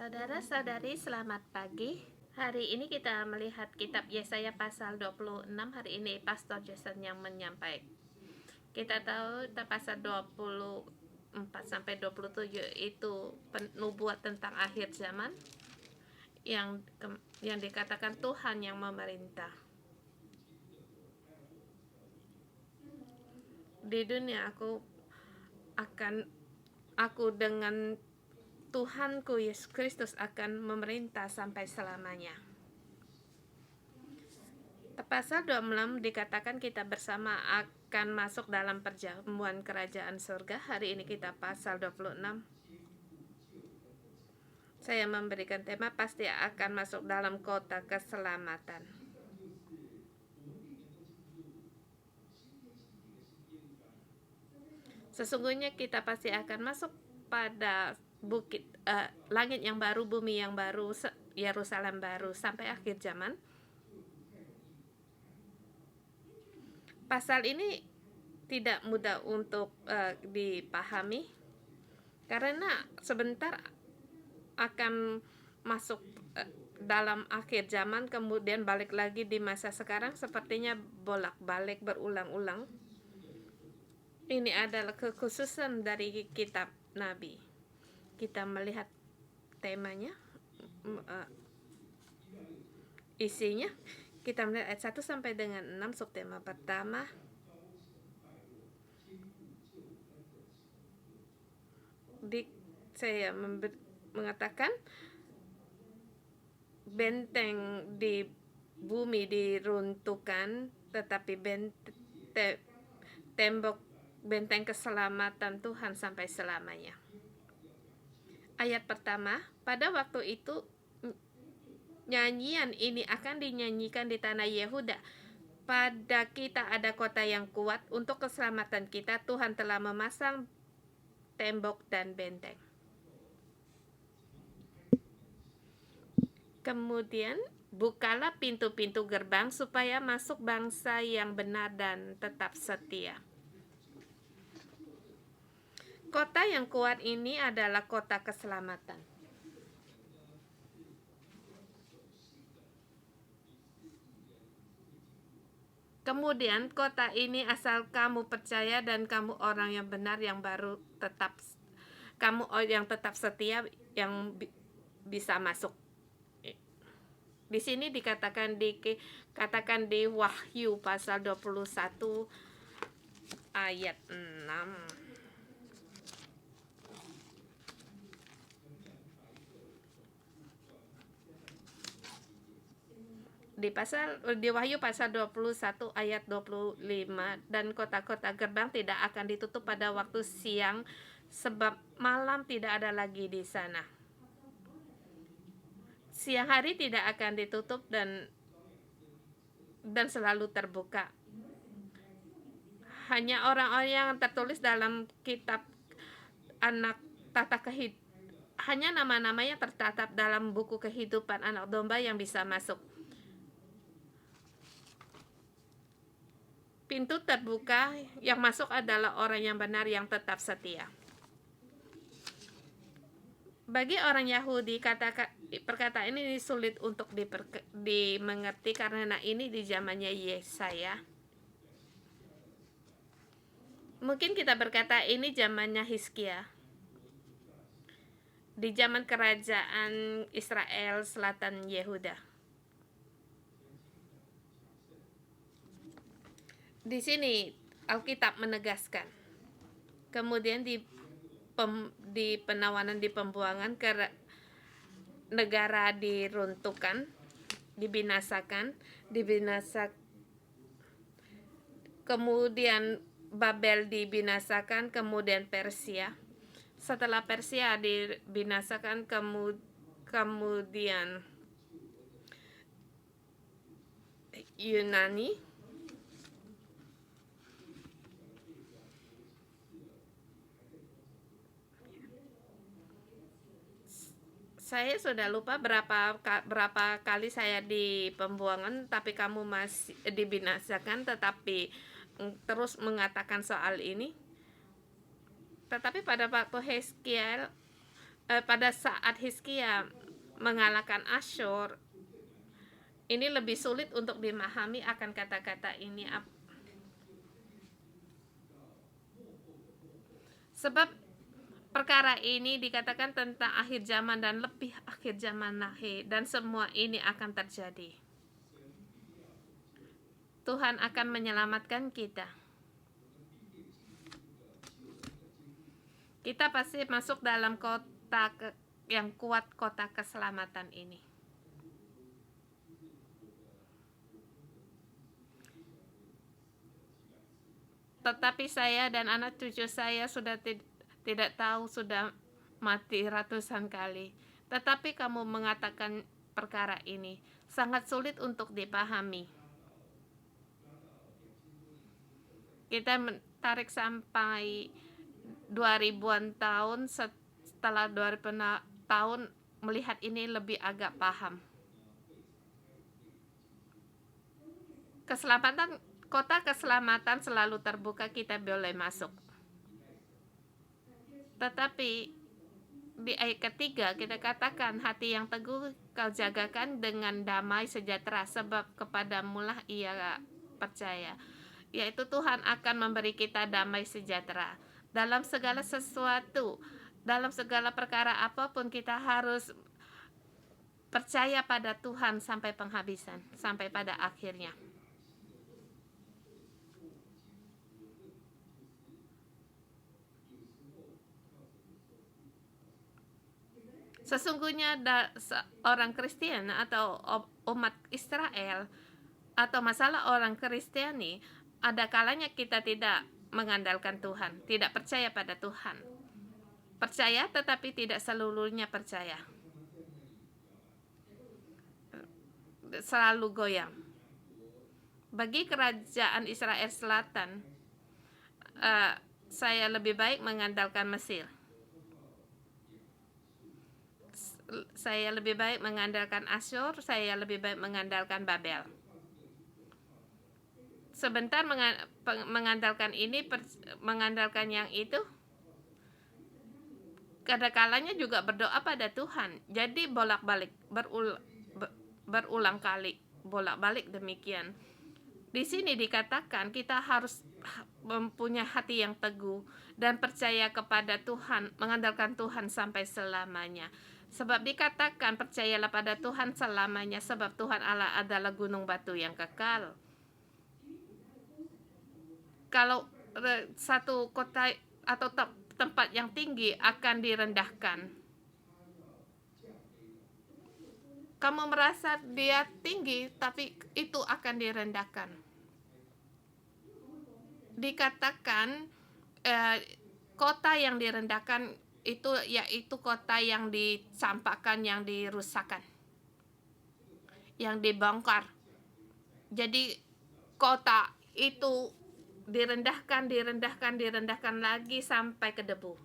Saudara-saudari, selamat pagi. Hari ini kita melihat kitab Yesaya pasal 26. Hari ini Pastor Jason yang menyampaikan. Kita tahu pasal 24 sampai 27 itu nubuat tentang akhir zaman yang dikatakan Tuhan yang memerintah. Di dunia aku dengan Tuhanku Yesus Kristus akan memerintah sampai selamanya. Pasal 26 dikatakan kita bersama akan masuk dalam perjamuan kerajaan surga. Hari ini kita pasal 26. Saya memberikan tema pasti akan masuk dalam kota keselamatan. Sesungguhnya kita pasti akan masuk pada langit yang baru, bumi yang baru, Yerusalem baru sampai akhir zaman. Pasal ini tidak mudah untuk dipahami karena sebentar akan masuk dalam akhir zaman, kemudian balik lagi di masa sekarang, sepertinya bolak-balik berulang-ulang. Ini adalah kekhususan dari kitab Nabi. Kita melihat temanya, isinya. Kita melihat ayat 1 sampai dengan 6, subtema pertama. Saya mengatakan benteng di bumi diruntuhkan, tetapi tembok benteng keselamatan Tuhan sampai selamanya. Ayat pertama, pada waktu itu nyanyian ini akan dinyanyikan di tanah Yehuda. Pada kita ada kota yang kuat, untuk keselamatan kita Tuhan telah memasang tembok dan benteng. Kemudian bukalah pintu-pintu gerbang supaya masuk bangsa yang benar dan tetap setia. Kota yang kuat ini adalah kota keselamatan. Kemudian kota ini asal kamu percaya dan kamu orang yang benar yang baru kamu yang tetap setia yang bisa masuk. Di sini dikatakan di Wahyu pasal 21 ayat 6. Di Wahyu pasal 21 ayat 25, dan kota-kota gerbang tidak akan ditutup pada waktu siang, sebab malam tidak ada lagi di sana. Siang hari tidak akan ditutup dan selalu terbuka. Hanya orang-orang yang tertulis dalam kitab anak tata kehidupan, hanya nama-namanya tercatat dalam buku kehidupan anak domba yang bisa masuk. Pintu terbuka, yang masuk adalah orang yang benar yang tetap setia. Bagi orang Yahudi, perkataan ini sulit untuk dimengerti karena ini di zamannya Yesaya. Mungkin kita berkata ini zamannya Hizkia. Di zaman kerajaan Israel selatan Yehuda. Di sini Alkitab menegaskan. Kemudian di penawanan, di pembuangan, negara diruntuhkan, dibinasakan. Kemudian Babel dibinasakan, kemudian Persia. Setelah Persia dibinasakan, kemudian Yunani. Saya sudah lupa berapa kali saya di pembuangan, tapi kamu masih dibinasakan, tetapi terus mengatakan soal ini. Tetapi pada waktu Hizkia pada saat Hizkia mengalahkan Asyur, ini lebih sulit untuk dimahami akan kata-kata ini. Sebab perkara ini dikatakan tentang akhir zaman dan lebih akhir zaman lahir, dan semua ini akan terjadi. Tuhan akan menyelamatkan kita. Kita pasti masuk dalam kota yang kuat, kota keselamatan ini. Tetapi saya dan anak cucu saya sudah tidak tahu, sudah mati ratusan kali. Tetapi kamu mengatakan perkara ini sangat sulit untuk dipahami. Kita tarik sampai 2000-an tahun, setelah 2000 tahun melihat ini lebih agak paham. Keselamatan, kota keselamatan selalu terbuka, kita boleh masuk. Tetapi di ayat ketiga kita katakan, hati yang teguh kau jagakan dengan damai sejahtera, sebab kepadamulah ia percaya, yaitu Tuhan akan memberi kita damai sejahtera dalam segala sesuatu, dalam segala perkara apapun. Kita harus percaya pada Tuhan sampai penghabisan, sampai pada akhirnya. Sesungguhnya orang Kristen atau umat Israel atau masalah orang Kristiani, ada kalanya kita tidak mengandalkan Tuhan, tidak percaya pada Tuhan. Percaya tetapi tidak seluruhnya percaya. Selalu goyang. Bagi kerajaan Israel Selatan, saya lebih baik mengandalkan Mesir. Saya lebih baik mengandalkan Asyur, saya lebih baik mengandalkan Babel. Sebentar mengandalkan ini, mengandalkan yang itu. Kadang-kalanya juga berdoa pada Tuhan. Jadi bolak-balik, berulang kali, bolak-balik demikian. Di sini dikatakan kita harus mempunyai hati yang teguh dan percaya kepada Tuhan, mengandalkan Tuhan sampai selamanya. Sebab dikatakan percayalah pada Tuhan selamanya, sebab Tuhan Allah adalah gunung batu yang kekal. Kalau satu kota atau tempat yang tinggi akan direndahkan, kamu merasa dia tinggi, tapi itu akan direndahkan. Dikatakan kota yang direndahkan itu yaitu kota yang dicampakkan, yang dirusakkan, yang dibongkar. Jadi kota itu direndahkan lagi sampai ke debu.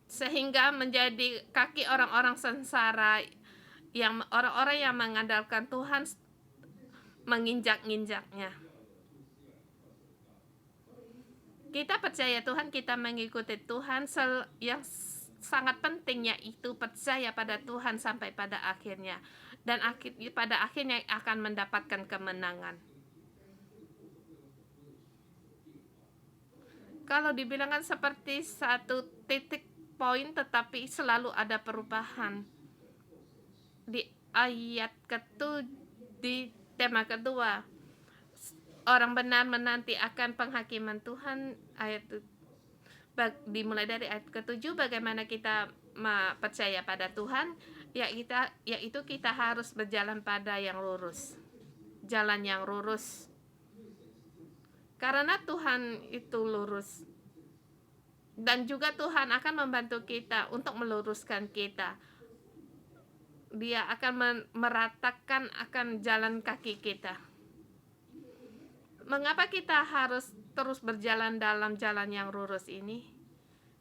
Sehingga menjadi kaki orang-orang sengsara, yang orang-orang yang mengandalkan Tuhan menginjak-injaknya. Kita percaya Tuhan, kita mengikuti Tuhan. Yang sangat penting yaitu percaya pada Tuhan sampai pada akhirnya, dan pada akhirnya akan mendapatkan kemenangan. Kalau dibilangkan seperti satu titik poin, tetapi selalu ada perubahan. Di ayat di tema kedua, orang benar menanti akan penghakiman Tuhan. Dimulai dari ayat ke-7, bagaimana kita percaya pada Tuhan, yaitu kita harus berjalan pada yang lurus, jalan yang lurus, karena Tuhan itu lurus, dan juga Tuhan akan membantu kita untuk meluruskan kita. Dia akan meratakan akan jalan kaki kita. Mengapa kita harus terus berjalan dalam jalan yang lurus ini?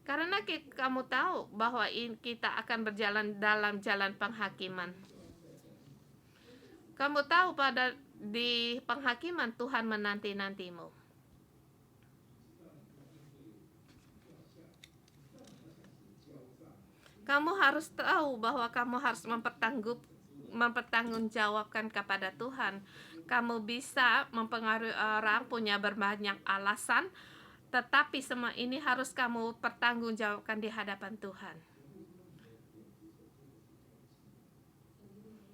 Karena kamu tahu bahwa kita akan berjalan dalam jalan penghakiman. Kamu tahu di penghakiman Tuhan menanti-nantimu. Kamu harus tahu bahwa kamu harus mempertanggungjawabkan kepada Tuhan. Kamu bisa mempengaruhi orang, punya berbanyak alasan, tetapi semua ini harus kamu pertanggungjawabkan di hadapan Tuhan.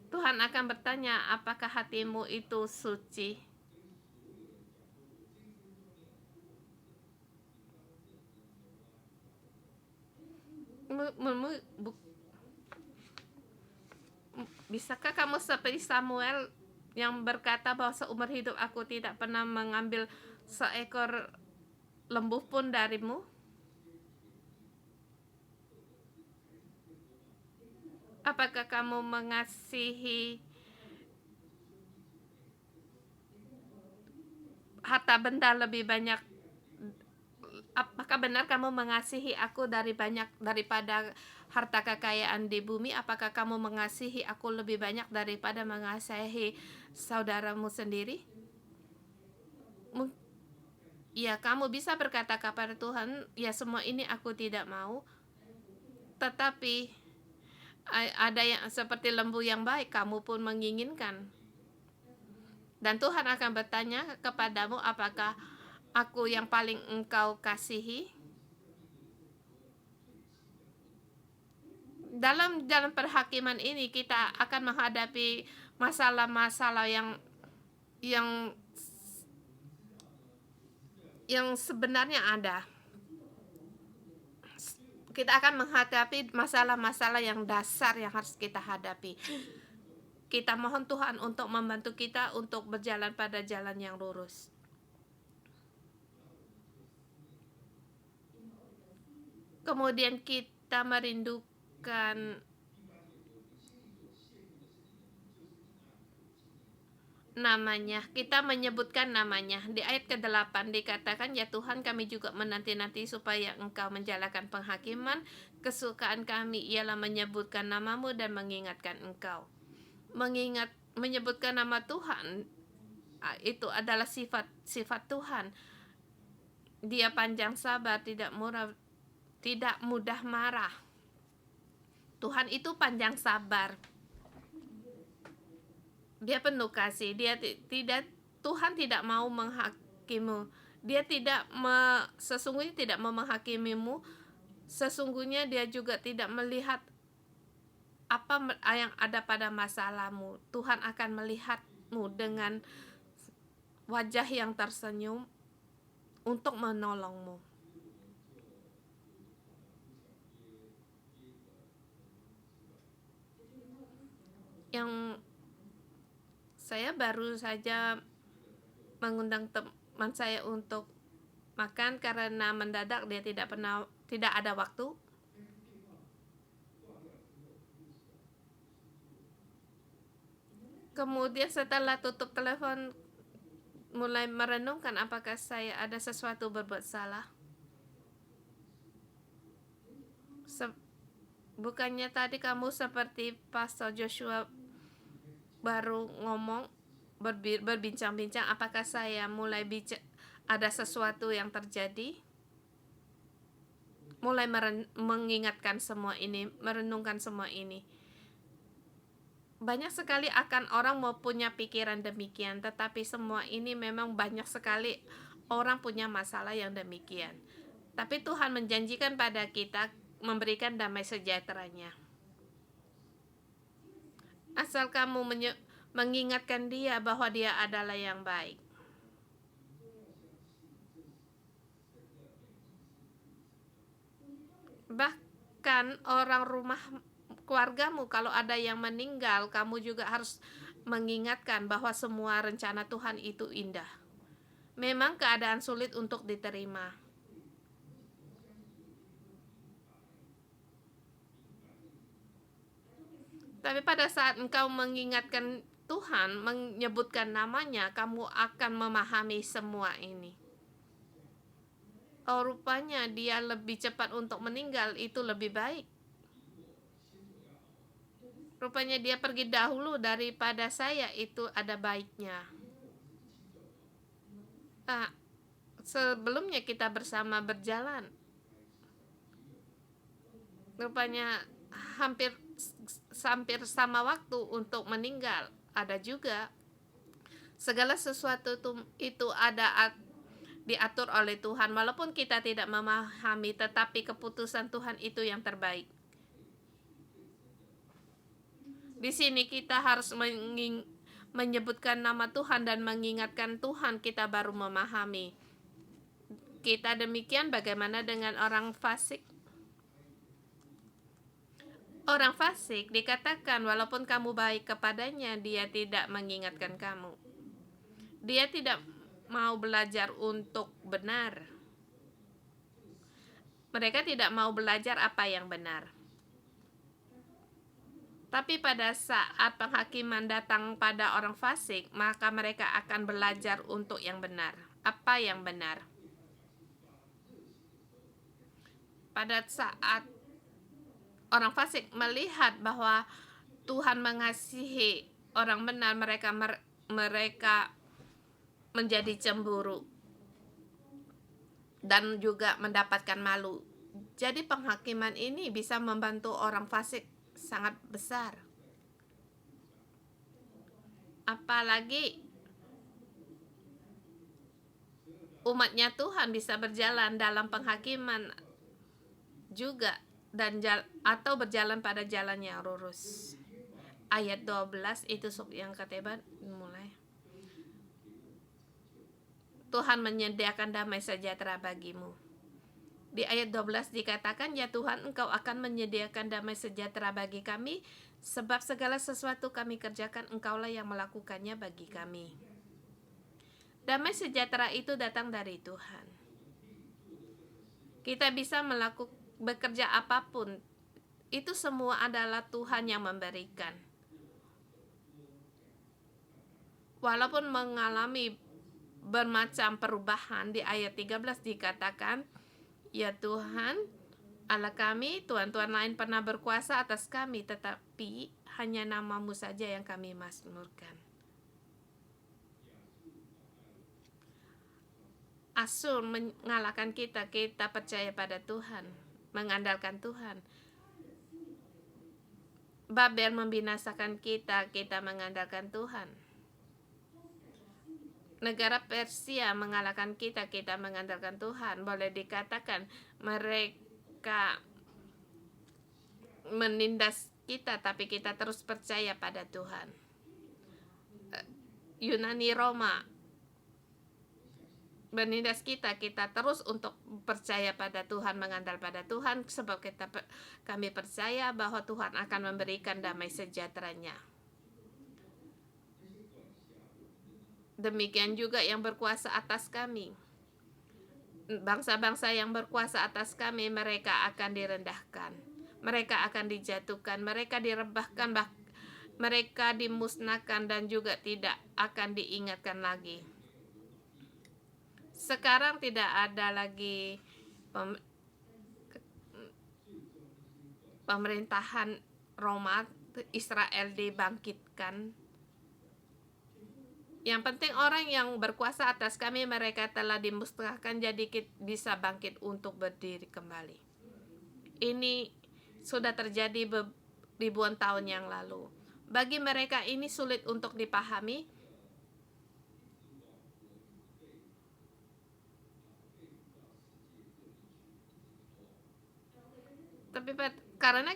Tuhan akan bertanya, apakah hatimu itu suci? Bisakah kamu seperti Samuel yang berkata bahwa seumur hidup aku tidak pernah mengambil seekor lembu pun darimu? Apakah kamu mengasihi harta benda lebih banyak? Apakah benar kamu mengasihi aku daripada harta kekayaan di bumi? Apakah kamu mengasihi aku lebih banyak daripada mengasihi saudaramu sendiri? Ya, kamu bisa berkata kepada Tuhan, ya semua ini aku tidak mau. Tetapi ada yang seperti lembu yang baik, kamu pun menginginkan. Dan Tuhan akan bertanya kepadamu, apakah aku yang paling engkau kasihi? Dalam perhakiman ini kita akan menghadapi masalah-masalah yang sebenarnya ada. Kita akan menghadapi masalah-masalah yang dasar yang harus kita hadapi. Kita mohon Tuhan untuk membantu kita untuk berjalan pada jalan yang lurus. Kemudian kita merindukan namanya, kita menyebutkan namanya. Di ayat ke-8 dikatakan, ya Tuhan, kami juga menanti-nanti supaya Engkau menjalankan penghakiman. Kesukaan kami ialah menyebutkan namamu dan mengingatkan Engkau. Menyebutkan nama Tuhan, itu adalah sifat Tuhan. Dia panjang sabar, tidak mudah marah. Tuhan itu panjang sabar. Dia penuh kasih. Tuhan tidak mau menghakimu. Dia sesungguhnya tidak mau menghakimimu. Sesungguhnya dia juga tidak melihat apa yang ada pada masalahmu. Tuhan akan melihatmu dengan wajah yang tersenyum untuk menolongmu. Yang saya baru saja mengundang teman saya untuk makan karena mendadak dia tidak ada waktu. Kemudian setelah tutup telepon, mulai merenungkan apakah saya ada sesuatu berbuat salah. Bukannya tadi kamu seperti Pastor Joshua baru ngomong, berbincang-bincang, apakah saya mulai ada sesuatu yang terjadi? Mulai mengingatkan semua ini, merenungkan semua ini. Banyak sekali akan orang mau punya pikiran demikian, tetapi semua ini memang banyak sekali orang punya masalah yang demikian. Tapi Tuhan menjanjikan pada kita memberikan damai sejahteranya. Asal kamu mengingatkan dia bahwa dia adalah yang baik. Bahkan orang rumah keluargamu, kalau ada yang meninggal, kamu juga harus mengingatkan bahwa semua rencana Tuhan itu indah. Memang keadaan sulit untuk diterima. Tapi pada saat engkau mengingatkan Tuhan, menyebutkan namanya, kamu akan memahami semua ini. Oh, rupanya dia lebih cepat untuk meninggal, itu lebih baik. Rupanya dia pergi dahulu daripada saya, itu ada baiknya. Sebelumnya kita bersama berjalan. Rupanya hampir hampir sama waktu untuk meninggal. Ada juga segala sesuatu itu ada diatur oleh Tuhan, walaupun kita tidak memahami, tetapi keputusan Tuhan itu yang terbaik. Di sini kita harus menyebutkan nama Tuhan dan mengingatkan Tuhan, kita baru memahami. Kita demikian, bagaimana dengan orang fasik? Orang fasik dikatakan walaupun kamu baik kepadanya, dia tidak mengingatkan kamu. Dia tidak mau belajar untuk benar. Mereka tidak mau belajar apa yang benar. Tapi pada saat penghakiman datang pada orang fasik, maka mereka akan belajar untuk yang benar. Apa yang benar? Pada saat orang fasik melihat bahwa Tuhan mengasihi orang benar, mereka menjadi cemburu dan juga mendapatkan malu. Jadi penghakiman ini bisa membantu orang fasik sangat besar. Apalagi umatnya Tuhan bisa berjalan dalam penghakiman juga atau berjalan pada jalan yang lurus. Ayat 12 itu yang ketiga mulai. Tuhan menyediakan damai sejahtera bagimu. Di ayat 12 dikatakan, ya Tuhan, Engkau akan menyediakan damai sejahtera bagi kami, sebab segala sesuatu kami kerjakan, Engkaulah yang melakukannya bagi kami. Damai sejahtera itu datang dari Tuhan. Kita bisa bekerja apapun, itu semua adalah Tuhan yang memberikan. Walaupun mengalami bermacam perubahan, di ayat 13 dikatakan, ya Tuhan, Allah kami, Tuhan-Tuhan lain pernah berkuasa atas kami, tetapi hanya nama-Mu saja yang kami mazmurkan. Asur mengalahkan kita, kita percaya pada Tuhan, mengandalkan Tuhan. Babel membinasakan kita, kita mengandalkan Tuhan. Negara Persia mengalahkan kita, kita mengandalkan Tuhan. Boleh dikatakan mereka menindas kita, tapi kita terus percaya pada Tuhan. Yunani Roma menindas kita, kita terus untuk percaya pada Tuhan, mengandal pada Tuhan, sebab kami percaya bahwa Tuhan akan memberikan damai sejahteranya. Demikian juga yang berkuasa atas kami. Bangsa-bangsa yang berkuasa atas kami, mereka akan direndahkan. Mereka akan dijatuhkan, mereka direbahkan, mereka dimusnahkan dan juga tidak akan diingatkan lagi. Sekarang tidak ada lagi pemerintahan Roma, Israel dibangkitkan. Yang penting orang yang berkuasa atas kami, mereka telah dimusnahkan, jadi kita bisa bangkit untuk berdiri kembali. Ini sudah terjadi ribuan tahun yang lalu. Bagi mereka ini sulit untuk dipahami. Tapi karena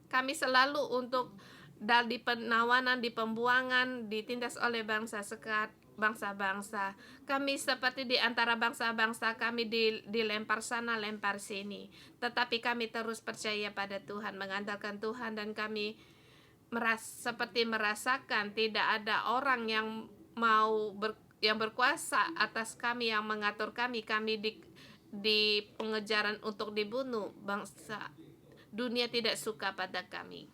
kami selalu untuk di penawanan, di pembuangan, ditindas oleh bangsa-bangsa. Kami seperti di antara bangsa-bangsa, kami dilempar sana, lempar sini. Tetapi kami terus percaya pada Tuhan, mengandalkan Tuhan, dan kami seperti merasakan tidak ada orang yang yang berkuasa atas kami, yang mengatur kami di pengejaran untuk dibunuh. Bangsa dunia tidak suka pada kami.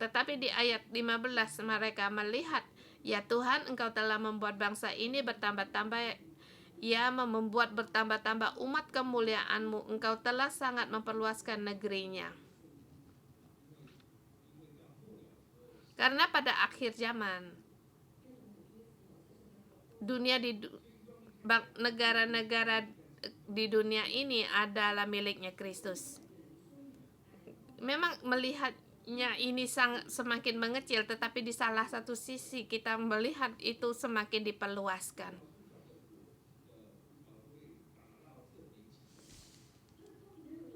Tetapi di ayat 15 mereka melihat, ya Tuhan, Engkau telah membuat bangsa ini bertambah-tambah, ya membuat bertambah-tambah umat kemuliaan-Mu. Engkau telah sangat memperluaskan negerinya. Karena pada akhir zaman, negara-negara di dunia ini adalah miliknya Kristus. memang melihatnya ini semakin mengecil, tetapi di salah satu sisi kita melihat itu semakin diperluaskan.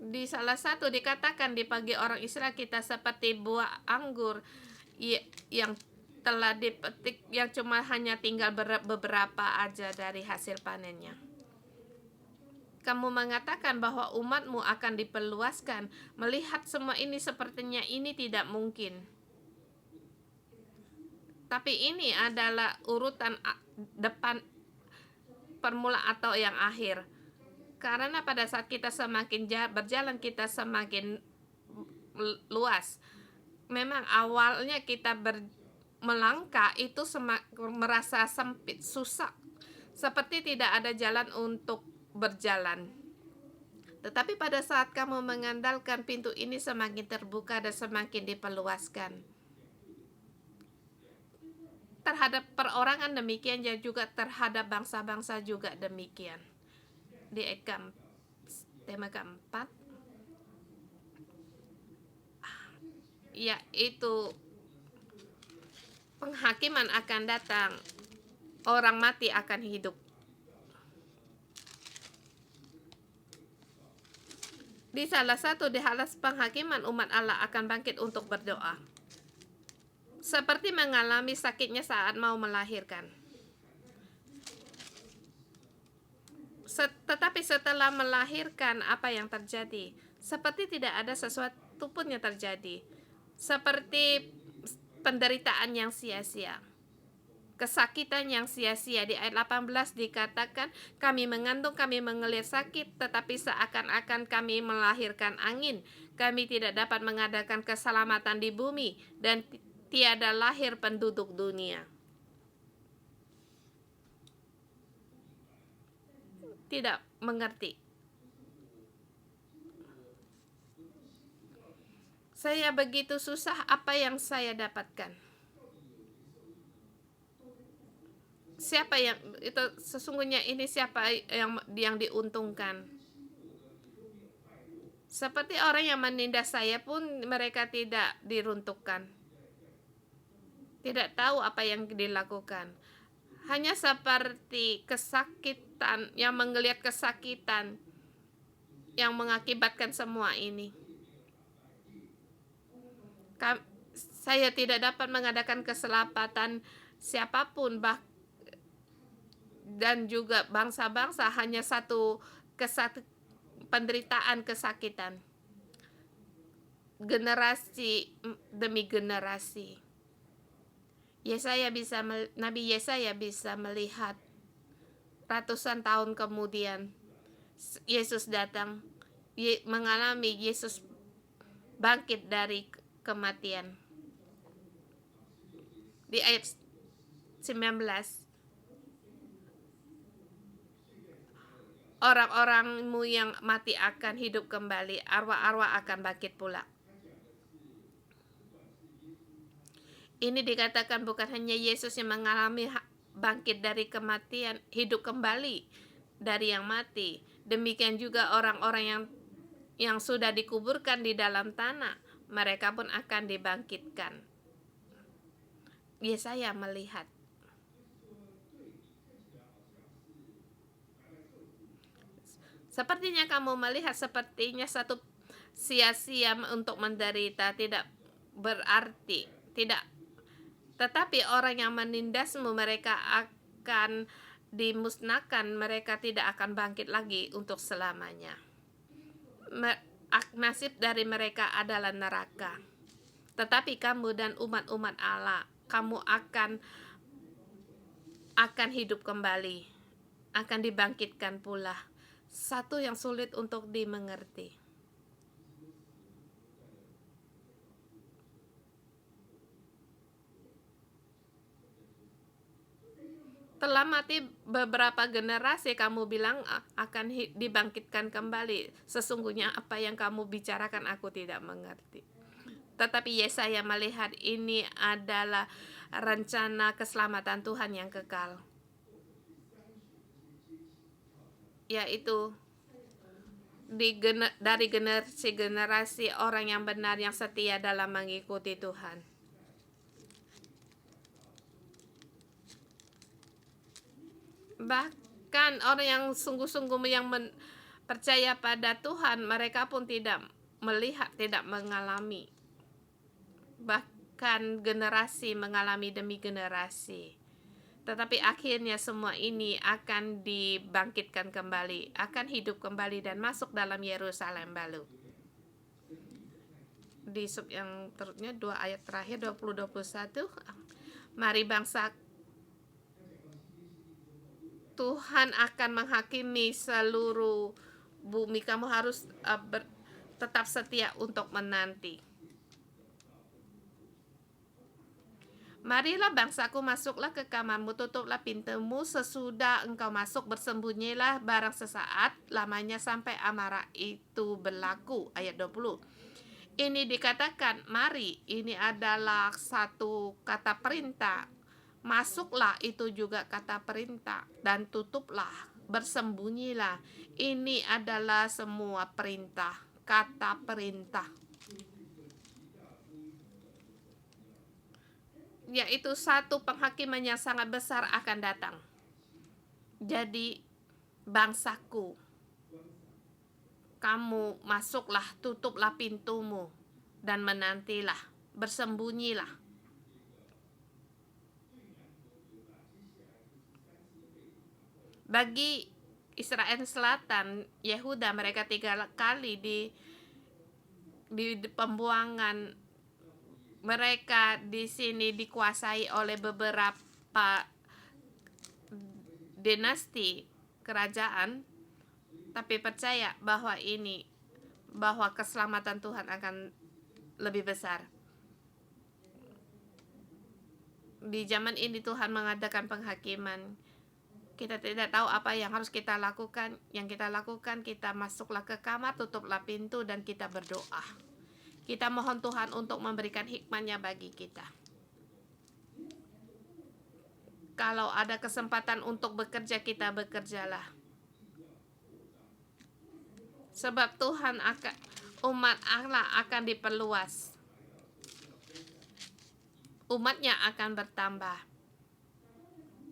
Di salah satu dikatakan di pagi orang Israel kita seperti buah anggur yang telah dipetik, yang cuma hanya tinggal beberapa aja dari hasil panennya. Kamu mengatakan bahwa umatmu akan diperluaskan. Melihat semua ini sepertinya ini tidak mungkin. Tapi ini adalah urutan depan permula atau yang akhir. Karena pada saat kita semakin berjalan, kita semakin luas. Memang awalnya kita melangkah itu merasa sempit, susah. Seperti tidak ada jalan untuk berjalan. Tetapi pada saat kamu mengandalkan, pintu ini semakin terbuka dan semakin diperluaskan. Terhadap perorangan demikian, dan juga terhadap bangsa-bangsa juga demikian. Di tema keempat, yaitu penghakiman akan datang, orang mati akan hidup. Di salah satu di halas penghakiman, umat Allah akan bangkit untuk berdoa. Seperti mengalami sakitnya saat mau melahirkan. Tetapi setelah melahirkan, apa yang terjadi? Seperti tidak ada sesuatu pun yang terjadi. Seperti penderitaan yang sia-sia. Kesakitan yang sia-sia. Di ayat 18 dikatakan, kami mengandung, kami mengelir sakit, tetapi seakan-akan kami melahirkan angin. Kami tidak dapat mengadakan keselamatan di bumi, dan tiada lahir penduduk dunia. Tidak mengerti. Saya begitu susah, apa yang saya dapatkan? Siapa yang itu sesungguhnya ini, siapa yang diuntungkan? Seperti orang yang menindas saya pun mereka tidak diruntuhkan. Tidak tahu apa yang dilakukan. Hanya seperti kesakitan, yang menggeliat kesakitan yang mengakibatkan semua ini. Saya tidak dapat mengadakan keselamatan siapapun, dan juga bangsa-bangsa, hanya satu penderitaan, kesakitan. Generasi demi generasi. Nabi Yesaya bisa melihat ratusan tahun kemudian Yesus datang, mengalami Yesus bangkit dari kematian. Di ayat 19, orang-orangmu yang mati akan hidup kembali, arwah-arwah akan bangkit pula. Ini dikatakan bukan hanya Yesus yang mengalami bangkit dari kematian, hidup kembali dari yang mati. Demikian juga orang-orang yang sudah dikuburkan di dalam tanah, mereka pun akan dibangkitkan. Yesaya melihat. Sepertinya kamu melihat, sepertinya satu sia-sia untuk menderita, tidak berarti, tidak. Tetapi orang yang menindasmu, mereka akan dimusnahkan, mereka tidak akan bangkit lagi untuk selamanya. Nasib dari mereka adalah neraka. Tetapi kamu dan umat-umat Allah, kamu akan hidup kembali, akan dibangkitkan pula. Satu yang sulit untuk dimengerti. Telah mati beberapa generasi, kamu bilang akan dibangkitkan kembali. Sesungguhnya apa yang kamu bicarakan aku tidak mengerti. Tetapi Yesaya melihat ini adalah rencana keselamatan Tuhan yang kekal, yaitu dari generasi orang yang benar yang setia dalam mengikuti Tuhan. Bahkan orang yang sungguh-sungguh yang percaya pada Tuhan, mereka pun tidak melihat, tidak mengalami. Bahkan generasi mengalami demi generasi. Tetapi akhirnya semua ini akan dibangkitkan kembali, akan hidup kembali dan masuk dalam Yerusalem baru. Di sub yang terusnya 2 ayat terakhir 20-21, mari bangsa Tuhan akan menghakimi seluruh bumi. Kamu harus tetap setia untuk menanti. Marilah bangsaku, masuklah ke kamarmu, tutuplah pintumu, sesudah engkau masuk bersembunyilah barang sesaat lamanya sampai amarah itu berlaku. Ayat 20. Ini dikatakan mari, ini adalah satu kata perintah. Masuklah itu juga kata perintah, dan tutuplah, bersembunyilah. Ini adalah semua perintah, kata perintah. Yaitu satu penghakiman yang sangat besar akan datang. Jadi bangsaku, kamu masuklah, tutuplah pintumu, dan menantilah, bersembunyilah. Bagi Israel Selatan, Yehuda, mereka 3 kali di pembuangan. Mereka di sini dikuasai oleh beberapa dinasti kerajaan, tapi percaya bahwa keselamatan Tuhan akan lebih besar. Di zaman ini Tuhan mengadakan penghakiman. Kita tidak tahu apa yang harus kita lakukan. Yang kita lakukan, kita masuklah ke kamar, tutuplah pintu, dan kita berdoa. Kita mohon Tuhan untuk memberikan hikmat-Nya bagi kita. Kalau ada kesempatan untuk bekerja, kita bekerjalah. Sebab Tuhan umat Allah akan diperluas. Umat-Nya akan bertambah.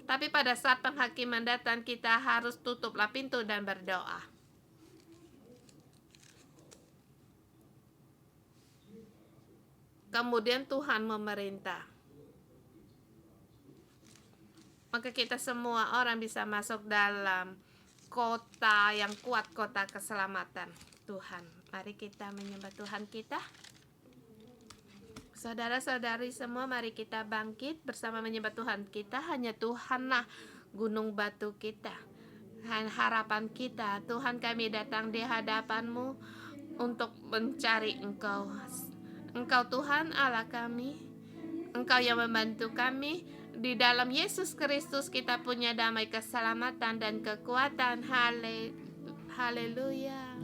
Tapi pada saat penghakiman datang, kita harus tutuplah pintu dan berdoa. Kemudian Tuhan memerintah. Maka kita semua orang bisa masuk dalam kota yang kuat, kota keselamatan Tuhan. Mari kita menyembah Tuhan kita. Saudara-saudari semua, mari kita bangkit bersama menyembah Tuhan kita. Hanya Tuhanlah gunung batu kita, harapan kita. Tuhan, kami datang di hadapan-Mu untuk mencari Engkau. Engkau Tuhan Allah kami, Engkau yang membantu kami. Di dalam Yesus Kristus kita punya damai, keselamatan, dan kekuatan. Haleluya.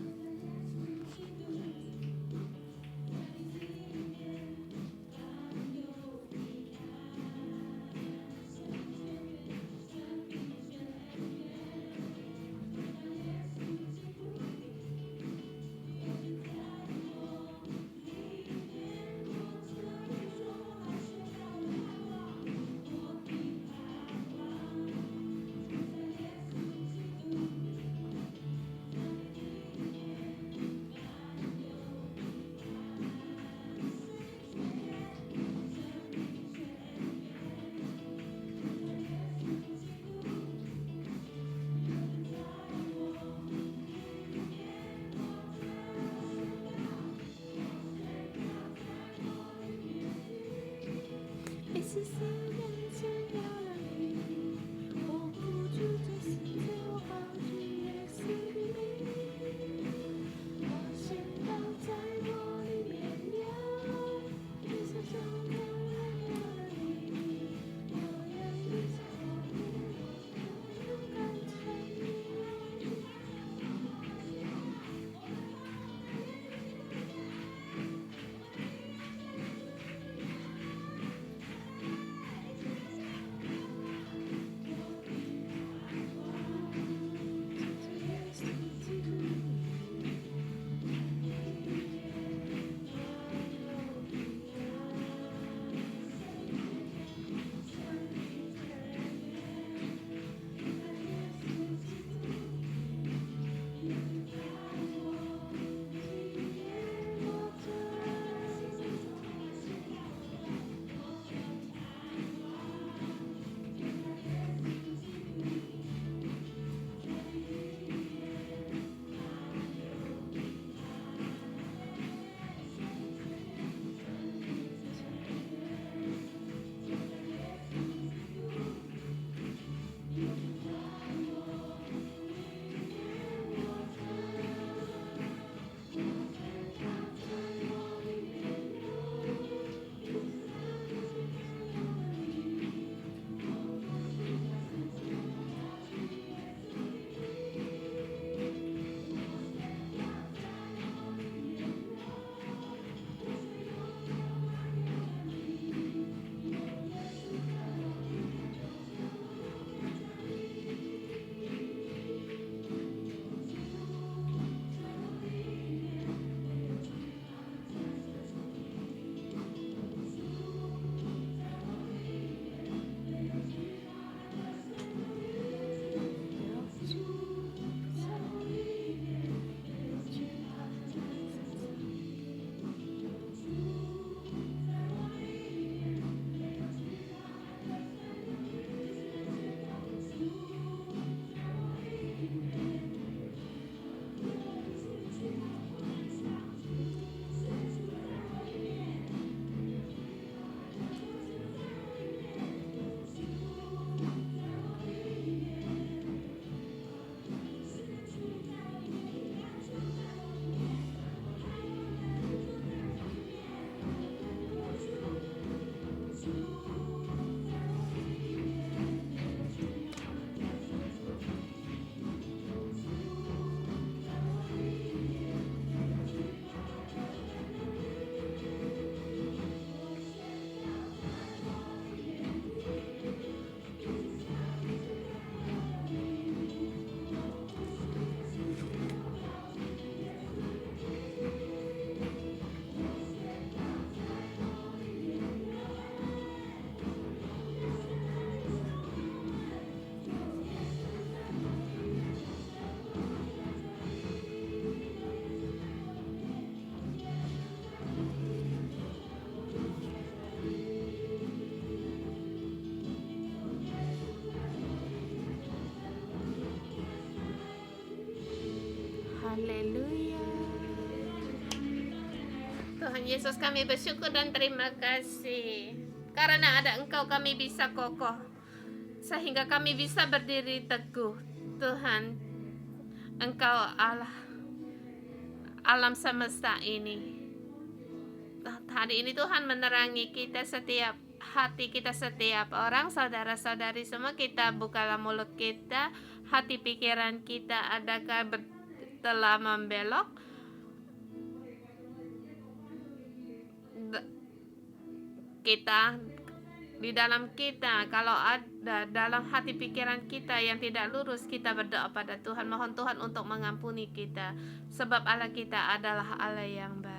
Haleluya. Tuhan Yesus, kami bersyukur dan terima kasih. Karena ada Engkau kami bisa kokoh, sehingga kami bisa berdiri teguh. Tuhan, Engkau Allah alam semesta ini. Hari ini Tuhan menerangi kita setiap hati kita, setiap orang, saudara-saudari semua. Kita bukalah mulut kita, hati pikiran kita adakah telah membelok, kita di dalam kita, kalau ada dalam hati pikiran kita yang tidak lurus, kita berdoa pada Tuhan, mohon Tuhan untuk mengampuni kita, sebab Allah kita adalah Allah yang baik.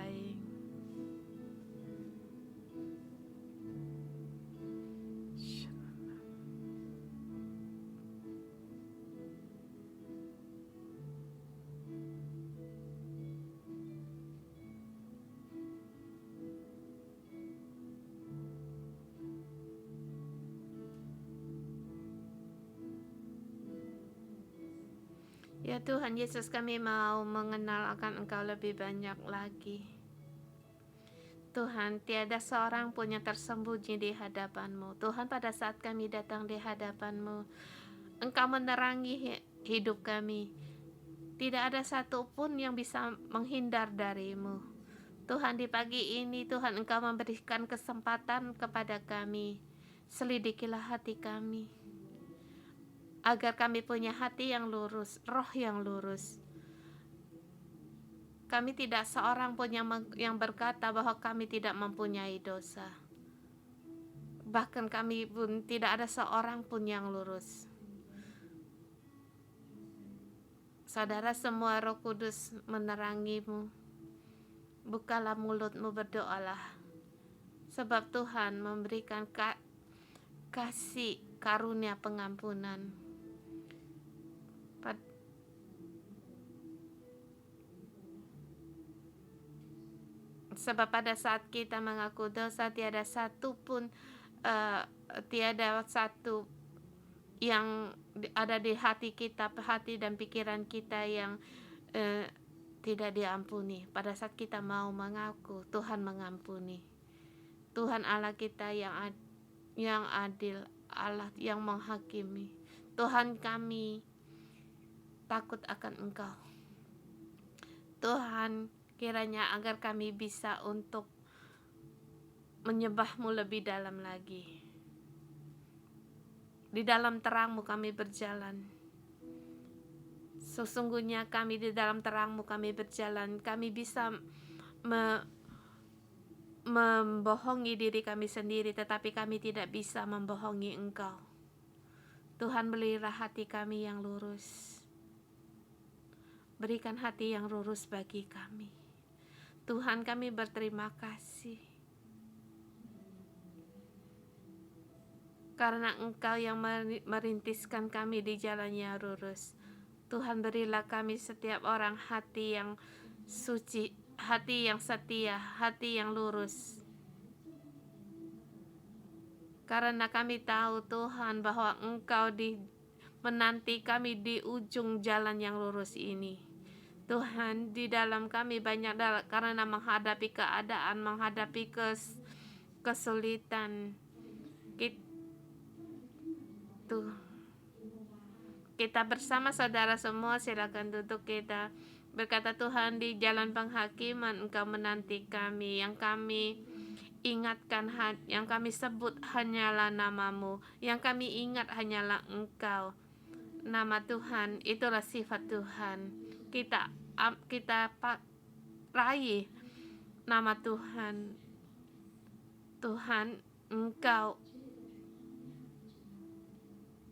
Ya Tuhan Yesus, kami mau mengenal akan Engkau lebih banyak lagi. Tuhan, tiada seorang pun yang tersembunyi di hadapan-Mu. Tuhan, pada saat kami datang di hadapan-Mu, Engkau menerangi hidup kami. Tidak ada satupun yang bisa menghindar dari-Mu. Tuhan, di pagi ini Tuhan, Engkau memberikan kesempatan kepada kami. Selidikilah hati kami, agar kami punya hati yang lurus, roh yang lurus. Kami tidak seorang pun yang berkata bahwa kami tidak mempunyai dosa. Bahkan kami pun tidak ada seorang pun yang lurus. Saudara semua, Roh Kudus menerangi-Mu. Bukalah mulut-Mu, berdoalah. Sebab Tuhan memberikan kasih karunia pengampunan. Sebab pada saat kita mengaku dosa, tiada satu yang ada di hati kita, hati dan pikiran kita yang tidak diampuni. Pada saat kita mau mengaku, Tuhan mengampuni. Tuhan Allah kita yang adil, Allah yang menghakimi. Tuhan, kami takut akan Engkau. Tuhan, kiranya agar kami bisa untuk menyembah-Mu lebih dalam lagi. Di dalam terang-Mu kami berjalan. Sesungguhnya kami di dalam terang-Mu kami berjalan. Kami bisa membohongi diri kami sendiri, tetapi kami tidak bisa membohongi Engkau. Tuhan, berilah hati kami yang lurus. Berikan hati yang lurus bagi kami. Tuhan, kami berterima kasih karena Engkau yang merintiskan kami di jalan yang lurus. Tuhan, berilah kami setiap orang hati yang suci, hati yang setia, hati yang lurus. Karena kami tahu Tuhan bahwa Engkau menanti kami di ujung jalan yang lurus ini. Tuhan, di dalam kami banyak karena menghadapi keadaan, menghadapi kesulitan. Kita bersama saudara semua, silakan duduk. Kita berkata, Tuhan, di jalan penghakiman Engkau menanti kami. Yang kami ingatkan, yang kami sebut hanyalah nama-Mu. Yang kami ingat hanyalah Engkau. Nama Tuhan, itulah sifat Tuhan. Kita raih nama Tuhan. Tuhan, Engkau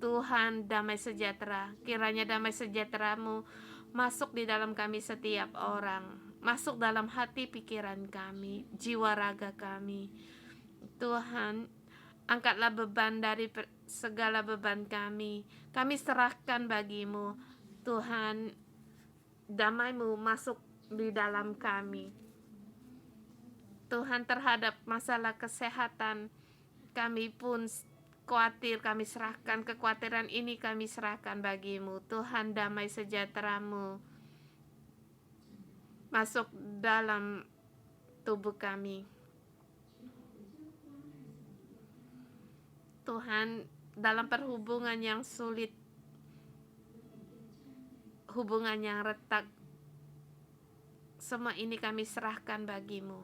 Tuhan damai sejahtera. Kiranya damai sejahtera-Mu masuk di dalam kami setiap orang, masuk dalam hati pikiran kami, jiwa raga kami. Tuhan, angkatlah beban dari segala beban kami. Kami serahkan bagi-Mu. Tuhan, damai-Mu masuk di dalam kami. Tuhan, terhadap masalah kesehatan kami pun khawatir, kami serahkan kekhawatiran ini, kami serahkan bagi-Mu. Tuhan, damai sejahtera-Mu masuk dalam tubuh kami. Tuhan, dalam perhubungan yang sulit, hubungan yang retak, semua ini kami serahkan bagimu.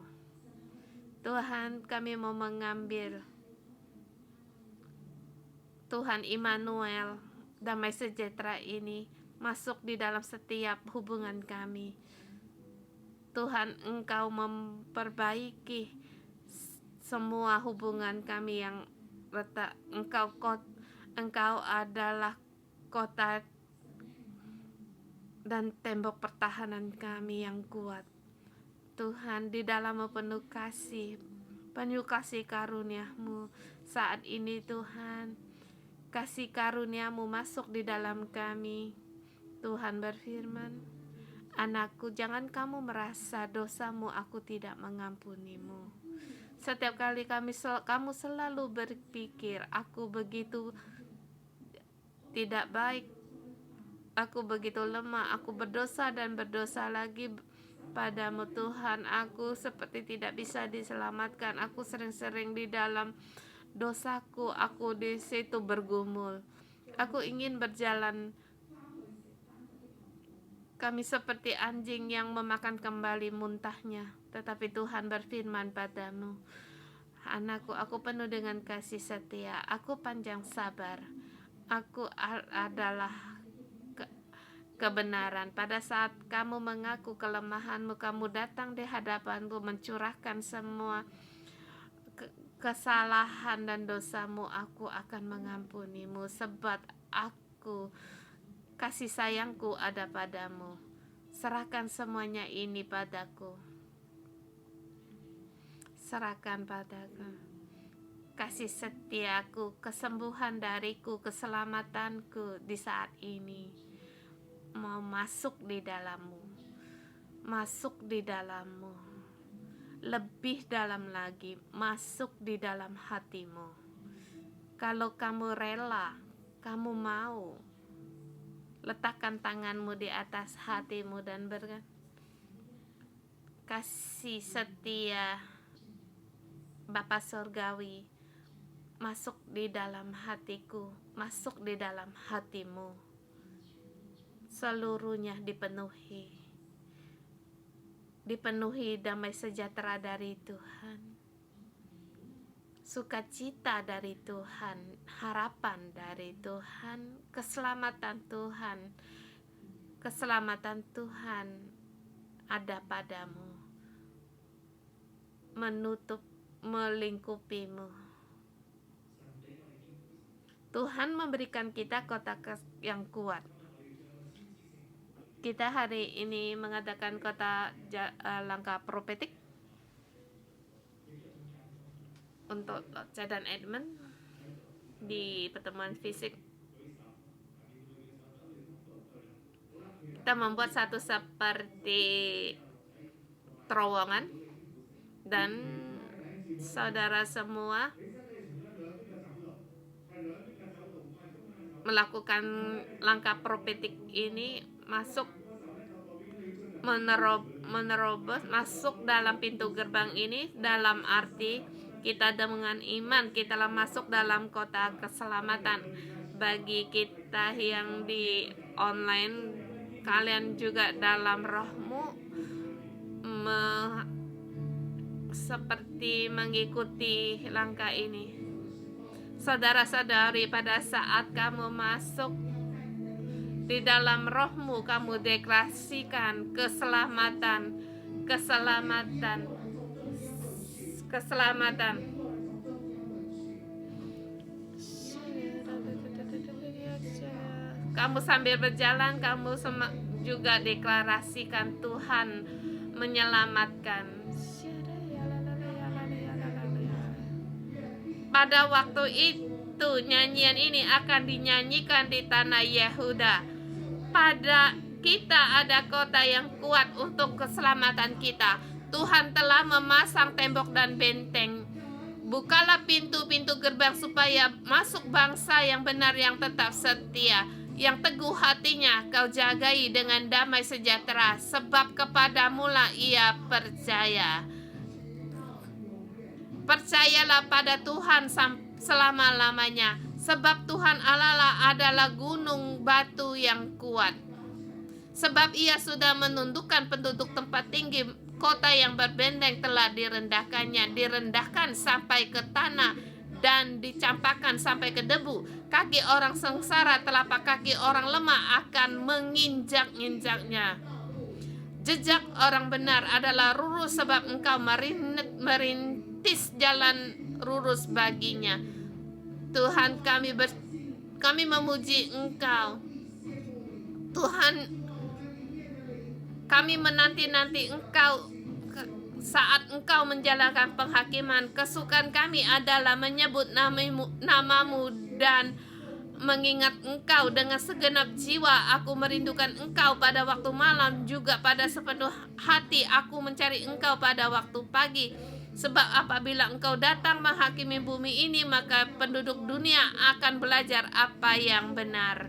Tuhan, kami mau mengambil Tuhan Immanuel, damai sejahtera ini masuk di dalam setiap hubungan kami. Tuhan, Engkau memperbaiki semua hubungan kami yang retak. Engkau adalah kota dan tembok pertahanan kami yang kuat. Tuhan, di dalam penuh kasih karunia-Mu saat ini. Tuhan, kasih karunia-Mu masuk di dalam kami. Tuhan berfirman, anakku, jangan kamu merasa dosamu aku tidak mengampunimu. Setiap kali kamu selalu berpikir, aku begitu tidak baik, aku begitu lemah, aku berdosa dan berdosa lagi padamu. Tuhan, aku seperti tidak bisa diselamatkan, aku sering-sering di dalam dosaku, aku di situ bergumul, aku ingin berjalan. Kami seperti anjing yang memakan kembali muntahnya. Tetapi Tuhan berfirman padamu, anakku, aku penuh dengan kasih setia, aku panjang sabar, aku adalah kebenaran. Pada saat kamu mengaku kelemahanmu, kamu datang di hadapanku mencurahkan semua kesalahan dan dosamu, aku akan mengampunimu, sebab aku kasih sayangku ada padamu. Serahkan semuanya ini padaku. Serahkan padaku. Kasih setiaku, kesembuhan dariku, keselamatanku di saat ini mau masuk di dalammu. Masuk di dalammu. Lebih dalam lagi, masuk di dalam hatimu. Kalau kamu rela, kamu mau, letakkan tanganmu di atas hatimu dan kasih setia Bapa Surgawi masuk di dalam hatiku, masuk di dalam hatimu. Seluruhnya dipenuhi damai sejahtera dari Tuhan, sukacita dari Tuhan, harapan dari Tuhan, keselamatan Tuhan ada padamu, melingkupimu. Tuhan memberikan kita kota yang kuat. Kita hari ini mengadakan kota langkah profetik untuk Locha dan Edmund di pertemuan fisik. Kita membuat satu seperti terowongan, dan saudara semua melakukan langkah profetik ini, masuk menerobos masuk dalam pintu gerbang ini, dalam arti kita dengan iman kita masuk dalam kota keselamatan. Bagi kita yang di online, kalian juga dalam rohmu seperti mengikuti langkah ini. Saudara-saudari, pada saat kamu masuk di dalam rohmu, kamu deklarasikan keselamatan. Kamu sambil berjalan, kamu juga deklarasikan Tuhan menyelamatkan. Pada waktu itu nyanyian ini akan dinyanyikan di tanah Yehuda. Pada kita ada kota yang kuat untuk keselamatan kita. Tuhan telah memasang tembok dan benteng. Bukalah pintu-pintu gerbang supaya masuk bangsa yang benar, yang tetap setia. yang teguh hatinya kau jagai dengan damai sejahtera, sebab kepadamulah ia percaya. Percayalah pada Tuhan selama-lamanya, sebab Tuhan Allah adalah gunung batu yang kuat. Sebab ia sudah menundukkan penduduk tempat tinggi, kota yang berbenteng telah direndahkan sampai ke tanah dan dicampakkan sampai ke debu. Kaki orang sengsara, telapak kaki orang lemah akan menginjak-injaknya. Jejak orang benar adalah lurus, sebab engkau merintis jalan lurus baginya. Tuhan, kami memuji Engkau. Tuhan, kami menanti-nanti Engkau saat Engkau menjalankan penghakiman. Kesukaan kami adalah menyebut namamu dan mengingat Engkau dengan segenap jiwa. Aku merindukan Engkau pada waktu malam, juga pada sepenuh hati aku mencari Engkau pada waktu pagi. Sebab apabila Engkau datang menghakimi bumi ini, maka penduduk dunia akan belajar apa yang benar.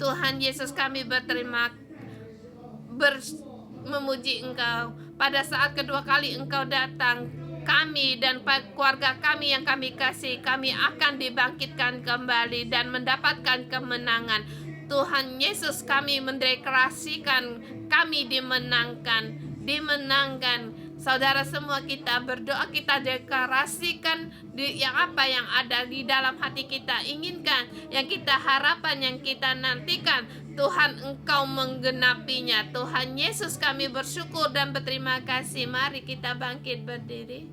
Tuhan Yesus, kami memuji Engkau. Pada saat kedua kali Engkau datang, kami dan keluarga kami yang kami kasih, kami akan dibangkitkan kembali dan mendapatkan kemenangan. Tuhan Yesus, kami mendeklarasikan kami dimenangkan. Saudara semua, kita berdoa, kita deklarasikan apa yang ada di dalam hati kita inginkan, yang kita harapkan, yang kita nantikan. Tuhan, Engkau menggenapinya. Tuhan Yesus, kami bersyukur dan berterima kasih. Mari kita bangkit berdiri.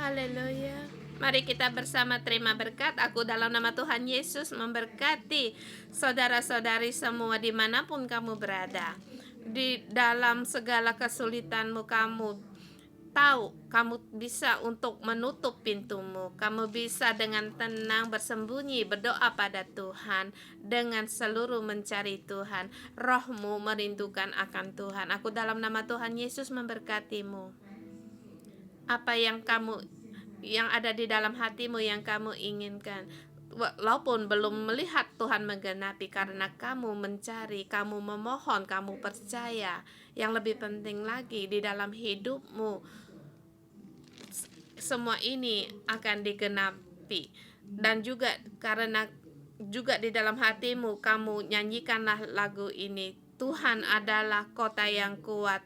Haleluya. Mari kita bersama terima berkat. Aku dalam nama Tuhan Yesus memberkati saudara-saudari semua dimanapun kamu berada. Di dalam segala kesulitanmu, kamu tahu kamu bisa untuk menutup pintumu. Kamu bisa dengan tenang bersembunyi, berdoa pada Tuhan, dengan seluruh mencari Tuhan. Rohmu merindukan akan Tuhan. Aku dalam nama Tuhan Yesus memberkatimu. Apa yang ada di dalam hatimu yang kamu inginkan, walaupun belum melihat Tuhan menggenapi, karena kamu mencari, kamu memohon, kamu percaya. Yang lebih penting lagi, di dalam hidupmu semua ini akan digenapi. Dan juga karena juga di dalam hatimu kamu nyanyikanlah lagu ini. Tuhan adalah kota yang kuat,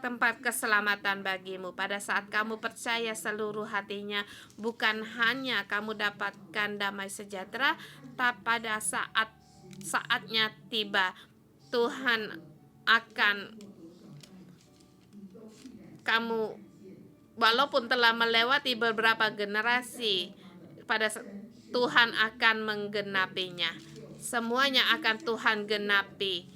tempat keselamatan bagimu. Pada saat kamu percaya seluruh hatinya, bukan hanya kamu dapatkan damai sejahtera, tapi pada saatnya tiba, Tuhan akan kamu, walaupun telah melewati beberapa generasi, Tuhan akan menggenapinya. Semuanya akan Tuhan genapi.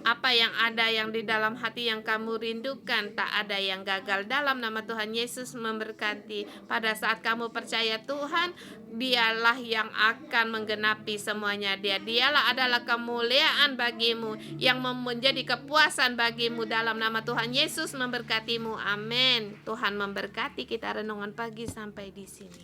Apa yang ada yang di dalam hati yang kamu rindukan, tak ada yang gagal. Dalam nama Tuhan Yesus memberkati. Pada saat kamu percaya Tuhan, Dialah yang akan menggenapi semuanya. Dialah adalah kemuliaan bagimu, yang menjadi kepuasan bagimu. Dalam nama Tuhan Yesus memberkatimu. Amin. Tuhan memberkati. Kita renungan pagi sampai di sini.